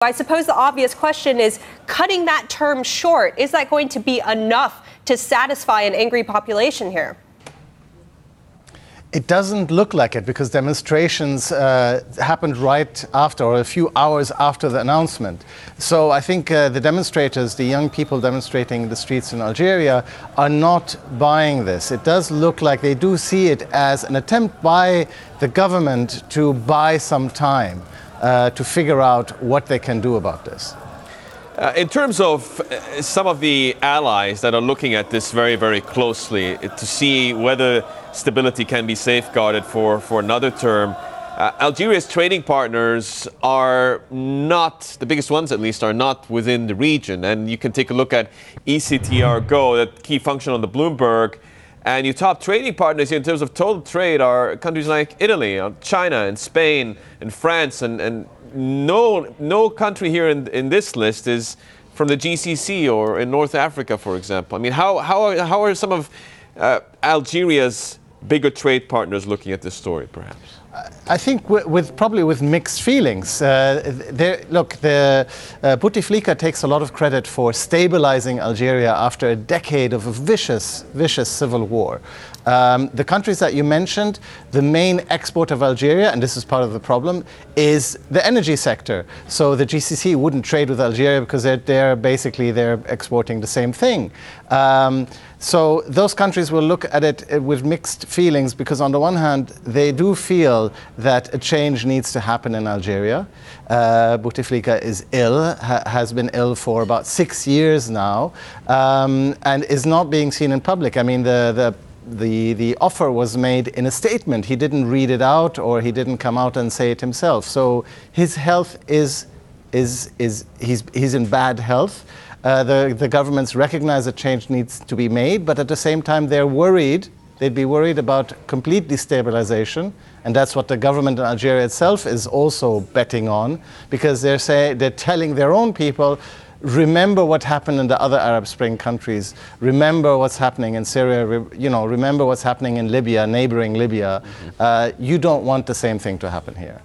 I suppose the obvious question is, cutting that term short, is that going to be enough to satisfy an angry population here? It doesn't look like it, because demonstrations happened right after, or a few hours after the announcement. So I think the demonstrators, the young people demonstrating in the streets in Algeria, are not buying this. It does look like they do see it as an attempt by the government to buy some time to figure out what they can do about this. In terms of some of the allies that are looking at this very, very closely to see whether stability can be safeguarded for another term, Algeria's trading partners are not, the biggest ones at least, are not within the region. And you can take a look at ECTR Go, that key function on the Bloomberg, and your top trading partners in terms of total trade are countries like Italy, China, and Spain, and France, and no country here in this list is from the GCC or in North Africa, for example. I mean, how are some of Algeria's bigger trade partners looking at this story, perhaps? I think probably with mixed feelings. Look, Bouteflika takes a lot of credit for stabilizing Algeria after a decade of a vicious civil war. The countries that you mentioned, the main export of Algeria, and this is part of the problem, is the energy sector. So the GCC wouldn't trade with Algeria because they're exporting the same thing. So those countries will look at it with mixed feelings, because on the one hand, they do feel that a change needs to happen in Algeria. Bouteflika is ill, has been ill for about 6 years now, and is not being seen in public. I mean, the offer was made in a statement. He didn't read it out, or he didn't come out and say it himself. So his health he's in bad health. The governments recognize that change needs to be made, but at the same time they're worried. They'd be worried about complete destabilization, and that's what the government in Algeria itself is also betting on, because they're telling their own people, remember what happened in the other Arab Spring countries. Remember what's happening in Syria. Remember what's happening in Libya, neighboring Libya. You don't want the same thing to happen here.